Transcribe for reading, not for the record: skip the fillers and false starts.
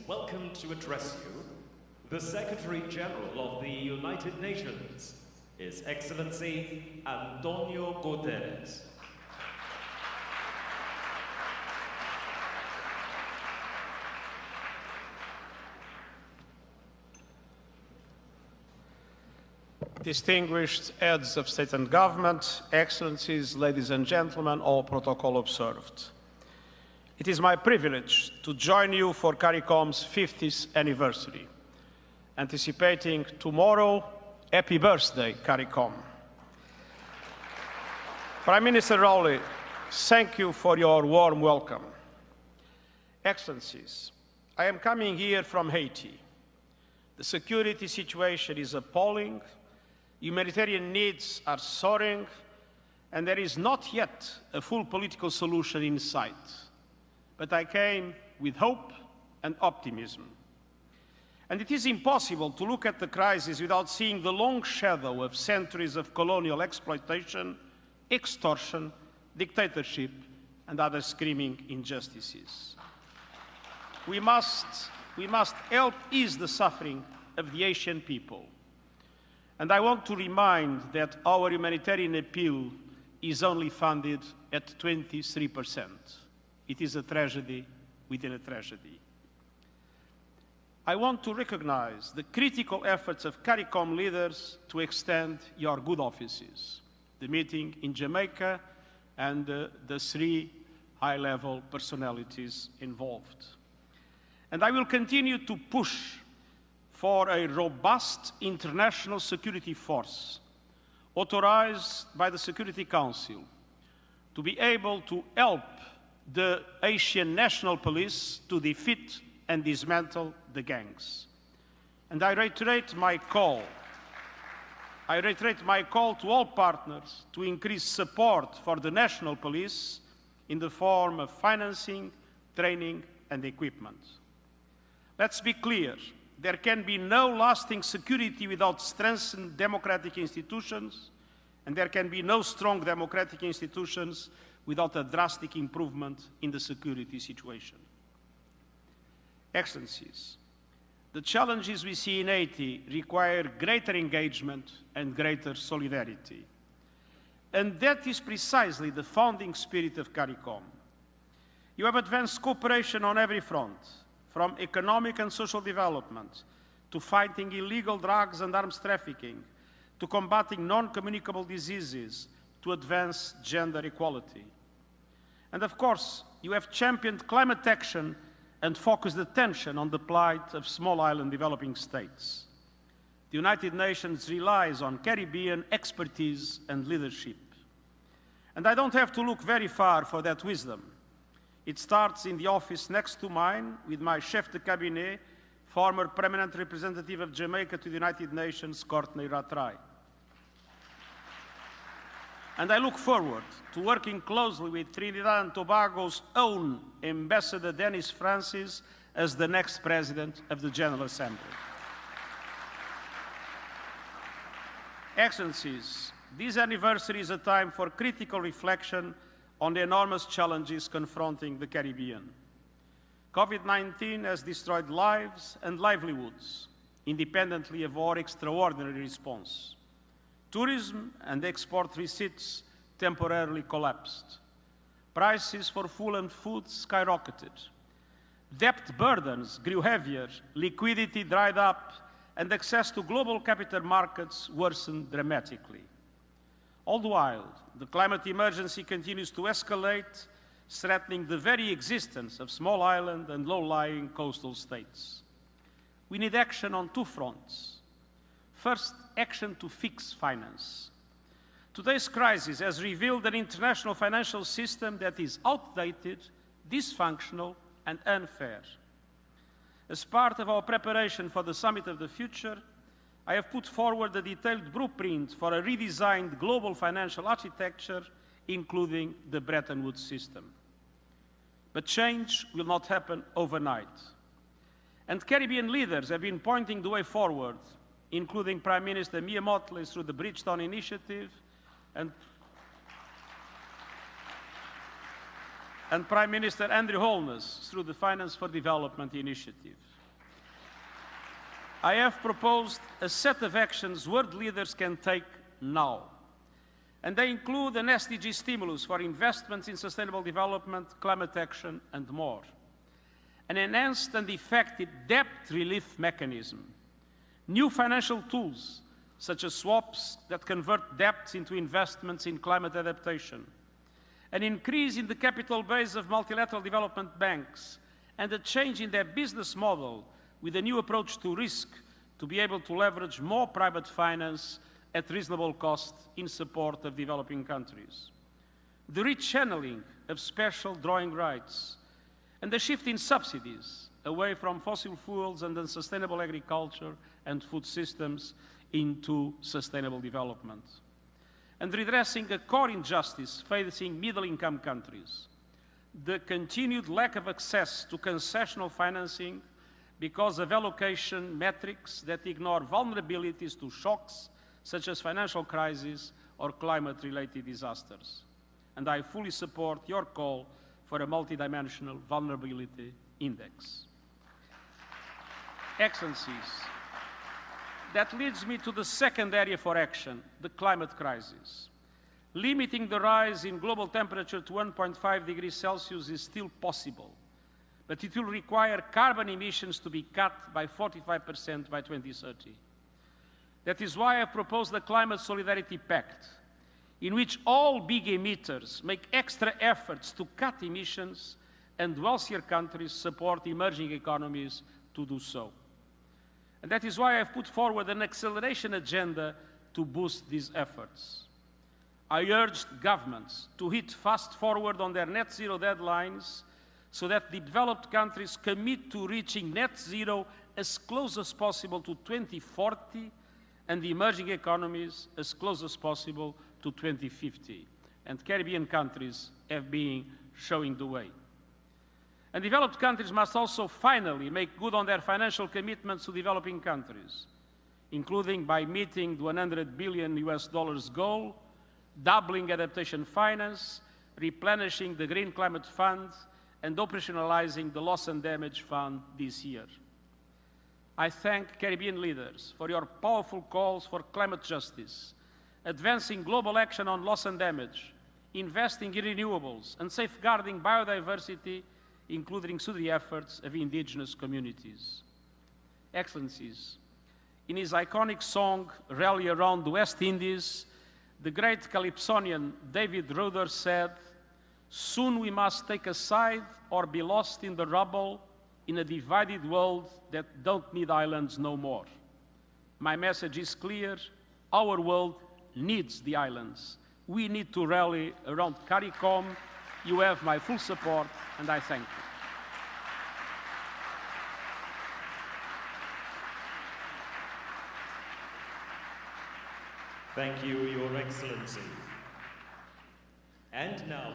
welcome to address you the Secretary-General of the United Nations, His Excellency António Guterres. Distinguished heads of state and government, excellencies, ladies and gentlemen, all protocol observed. It is my privilege to join you for CARICOM's 50th anniversary. Anticipating tomorrow, happy birthday, CARICOM. Prime Minister Rowley, thank you for your warm welcome. Excellencies, I am coming here from Haiti. The security situation is appalling, humanitarian needs are soaring, and there is not yet a full political solution in sight. But I came with hope and optimism. And it is impossible to look at the crisis without seeing the long shadow of centuries of colonial exploitation, extortion, dictatorship, and other screaming injustices. We must help ease the suffering of the Haitian people. And I want to remind that our humanitarian appeal is only funded at 23%. It is a tragedy within a tragedy. I want to recognize the critical efforts of CARICOM leaders to extend your good offices, the meeting in Jamaica and the three high-level personalities involved. And I will continue to push for a robust international security force authorized by the Security Council to be able to help the Haitian National Police to defeat and dismantle the gangs. And I reiterate my call to all partners to increase support for the National Police in the form of financing, training, and equipment. Let's be clear, there can be no lasting security without strengthened democratic institutions, and there can be no strong democratic institutions without a drastic improvement in the security situation. Excellencies, the challenges we see in Haiti require greater engagement and greater solidarity. And that is precisely the founding spirit of CARICOM. You have advanced cooperation on every front, from economic and social development, to fighting illegal drugs and arms trafficking, to combating non-communicable diseases, to advance gender equality. And of course, you have championed climate action and focused attention on the plight of small island developing states. The United Nations relies on Caribbean expertise and leadership. And I don't have to look very far for that wisdom. It starts in the office next to mine with my chef de cabinet, former permanent representative of Jamaica to the United Nations, Courtney Rattray. And I look forward to working closely with Trinidad and Tobago's own Ambassador Dennis Francis as the next President of the General Assembly. Excellencies, this anniversary is a time for critical reflection on the enormous challenges confronting the Caribbean. COVID-19 has destroyed lives and livelihoods, independently of our extraordinary response. Tourism and export receipts temporarily collapsed. Prices for fuel and food skyrocketed. Debt burdens grew heavier, liquidity dried up, and access to global capital markets worsened dramatically. All the while, the climate emergency continues to escalate, threatening the very existence of small island and low-lying coastal states. We need action on two fronts. First, action to fix finance. Today's crisis has revealed an international financial system that is outdated, dysfunctional, and unfair. As part of our preparation for the Summit of the Future, I have put forward a detailed blueprint for a redesigned global financial architecture, including the Bretton Woods system. But change will not happen overnight. And Caribbean leaders have been pointing the way forward, including Prime Minister Mia Mottley through the Bridgetown Initiative and Prime Minister Andrew Holness through the Finance for Development initiative. I have proposed a set of actions world leaders can take now, and they include an SDG stimulus for investments in sustainable development, climate action, and more. An enhanced and effective debt relief mechanism, new financial tools such as swaps that convert debts into investments in climate adaptation, an increase in the capital base of multilateral development banks, and a change in their business model with a new approach to risk to be able to leverage more private finance at reasonable cost in support of developing countries. The rechanneling of special drawing rights, and the shift in subsidies away from fossil fuels and unsustainable agriculture and food systems into sustainable development. And redressing a core injustice facing middle-income countries, the continued lack of access to concessional financing because of allocation metrics that ignore vulnerabilities to shocks such as financial crises or climate-related disasters. And I fully support your call for a multidimensional vulnerability index. Excellencies, that leads me to the second area for action, the climate crisis. Limiting the rise in global temperature to 1.5 degrees Celsius is still possible, but it will require carbon emissions to be cut by 45% by 2030. That is why I proposed the Climate Solidarity Pact, in which all big emitters make extra efforts to cut emissions and wealthier countries support emerging economies to do so. And that is why I've put forward an acceleration agenda to boost these efforts. I urged governments to hit fast forward on their net zero deadlines so that the developed countries commit to reaching net zero as close as possible to 2040 and the emerging economies as close as possible to 2050. And Caribbean countries have been showing the way. And developed countries must also finally make good on their financial commitments to developing countries, including by meeting the $100 billion goal, doubling adaptation finance, replenishing the Green Climate Fund, and operationalizing the Loss and Damage Fund this year. I thank Caribbean leaders for your powerful calls for climate justice, advancing global action on loss and damage, investing in renewables, and safeguarding biodiversity, including through the efforts of indigenous communities. Excellencies, in his iconic song, Rally Around the West Indies, the great Calypsonian David Rudder said, "Soon we must take a side or be lost in the rubble in a divided world that don't need islands no more." My message is clear. Our world needs the islands. We need to rally around CARICOM. You have my full support, and I thank you. Thank you, Your Excellency. And now,